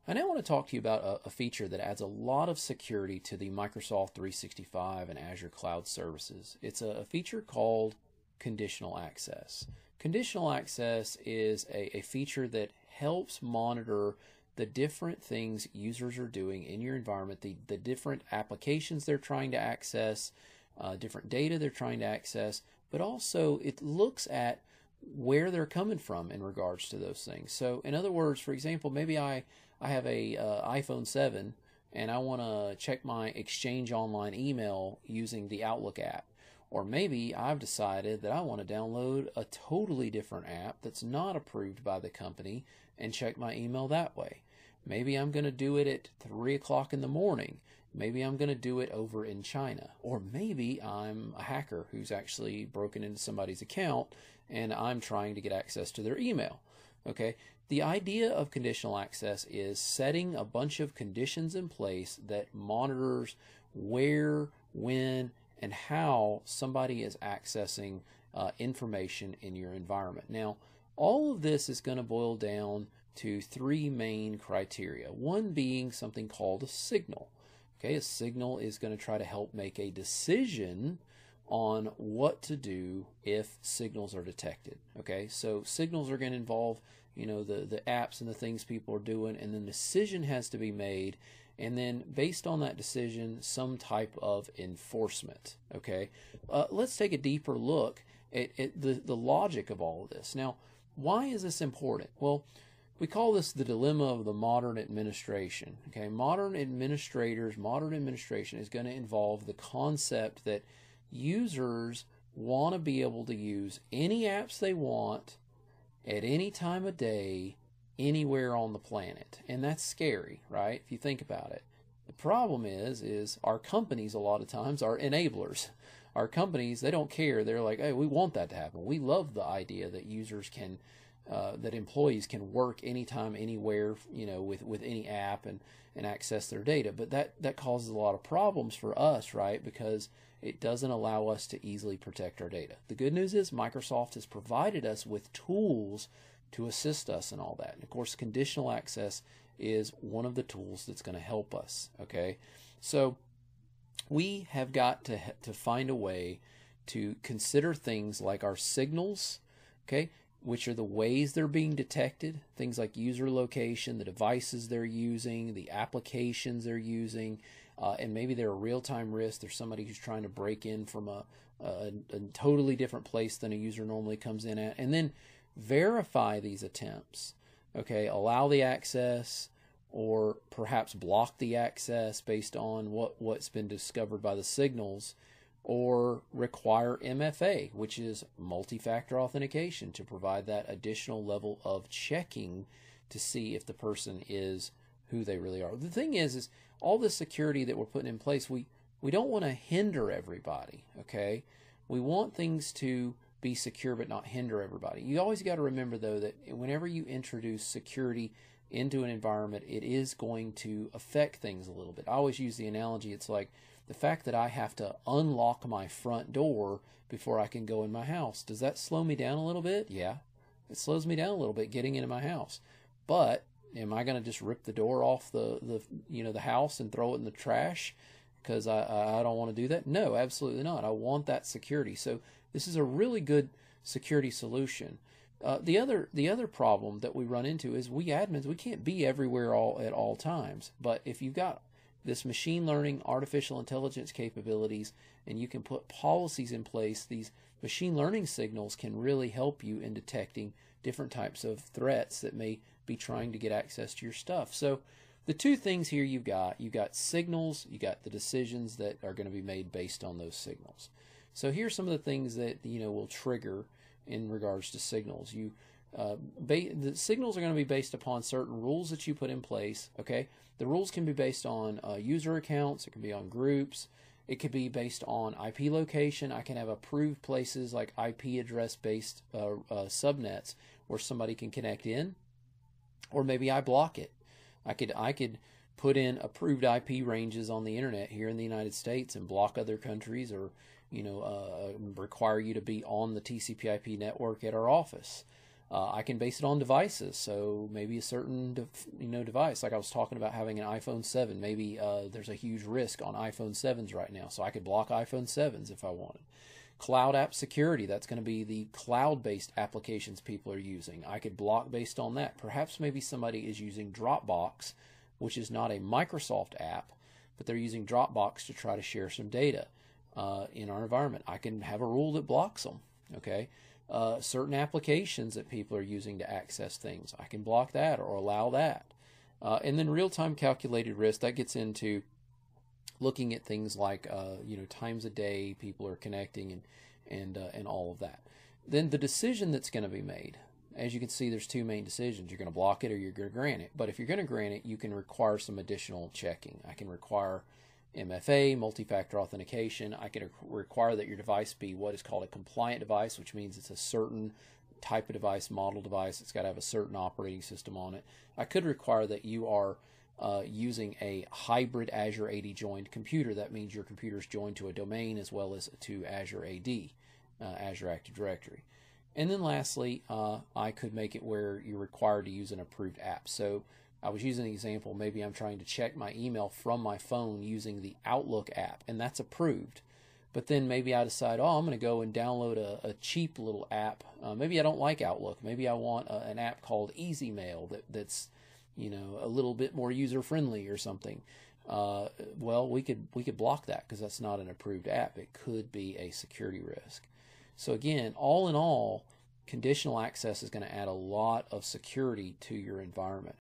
I now want to talk to you about a feature that adds a lot of security to the Microsoft 365 and Azure Cloud Services. It's a feature called conditional access. Conditional access is a feature that helps monitor the different things users are doing in your environment, the different applications they're trying to access, different data they're trying to access, but also it looks at where they're coming from in regards to those things. So in other words, for example, maybe I have a iPhone 7 and I want to check my Exchange Online email using the Outlook app. Or maybe I've decided that I want to download a totally different app that's not approved by the company and check my email that way. Maybe I'm going to do it at 3 o'clock in the morning. Maybe I'm going to do it over in China. Or maybe I'm a hacker who's actually broken into somebody's account and I'm trying to get access to their email. Okay, the idea of conditional access is setting a bunch of conditions in place that monitors where, when, and how somebody is accessing information in your environment. Now, all of this is going to boil down to three main criteria. One being something called a signal. Okay, a signal is going to try to help make a decision on what to do if signals are detected. Okay, so signals are going to involve, the apps and the things people are doing, and then the decision has to be made, and then based on that decision, some type of enforcement. Okay, let's take a deeper look at the logic of all of this. Now, why is this important? Well, we call this the dilemma of the modern administration. Okay, modern administration is going to involve the concept that users want to be able to use any apps they want at any time of day, anywhere on the planet. And that's scary, right? If you think about it. The problem is our companies a lot of times are enablers. Our companies, they don't care. They're like, hey, we want that to happen. We love the idea that users can that employees can work anytime, anywhere, with any app and access their data. But that causes a lot of problems for us, right? Because it doesn't allow us to easily protect our data. The good news is Microsoft has provided us with tools to assist us in all that. And of course, conditional access is one of the tools that's going to help us. Okay, so we have got to find a way to consider things like our signals, okay, which are the ways they're being detected, things like user location, the devices they're using, the applications they're using, and maybe they're a real-time risk. There's somebody who's trying to break in from a totally different place than a user normally comes in at, and then verify these attempts. Okay, allow the access or perhaps block the access based on what's been discovered by the signals, or require MFA, which is multi-factor authentication, to provide that additional level of checking to see if the person is who they really are. The thing is all the security that we're putting in place, we don't want to hinder everybody, okay? We want things to be secure but not hinder everybody. You always got to remember, though, that whenever you introduce security into an environment, it is going to affect things a little bit. I always use the analogy, it's like the fact that I have to unlock my front door before I can go in my house. Does that slow me down a little bit? Yeah, it slows me down a little bit getting into my house. But am I going to just rip the door off the house and throw it in the trash because I don't want to do that? No, absolutely not. I want that security. So this is a really good security solution. The other problem that we run into is we admins, we can't be everywhere at all times. But if you've got this machine learning, artificial intelligence capabilities, and you can put policies in place, these machine learning signals can really help you in detecting different types of threats that may be trying to get access to your stuff. So the two things here you've got signals, you got the decisions that are going to be made based on those signals. So here's some of the things that will trigger in regards to signals. The signals are going to be based upon certain rules that you put in place. Okay, the rules can be based on user accounts. It can be on groups. It could be based on IP location. I can have approved places like IP address based subnets where somebody can connect in, or maybe I block it. I could put in approved IP ranges on the internet here in the United States and block other countries, or require you to be on the TCP/IP network at our office. I can base it on devices. So maybe a certain device, like I was talking about having an iPhone 7. Maybe there's a huge risk on iPhone 7s right now, so I could block iPhone 7s if I wanted. Cloud app security, that's going to be the cloud-based applications people are using. I could block based on that. Perhaps maybe somebody is using Dropbox, which is not a Microsoft app, but they're using Dropbox to try to share some data in our environment. I can have a rule that blocks them. Okay, certain applications that people are using to access things, I can block that or allow that. And then real-time calculated risk, that gets into looking at things like times a day people are connecting and all of that. Then the decision that's going to be made, as you can see, there's two main decisions. You're going to block it or you're going to grant it. But if you're going to grant it, you can require some additional checking. I can require MFA, multi-factor authentication. I can require that your device be what is called a compliant device, which means it's a certain type of device, model device. It's got to have a certain operating system on it. I could require that you are using a hybrid Azure AD joined computer. That means your computer is joined to a domain as well as to Azure AD, Azure Active Directory. And then lastly, I could make it where you're required to use an approved app. So I was using an example, maybe I'm trying to check my email from my phone using the Outlook app, and that's approved. But then maybe I decide, I'm going to go and download a cheap little app. Maybe I don't like Outlook. Maybe I want an app called Easy Mail that's a little bit more user-friendly or something. Well, we could block that because that's not an approved app. It could be a security risk. So again, all in all, conditional access is going to add a lot of security to your environment.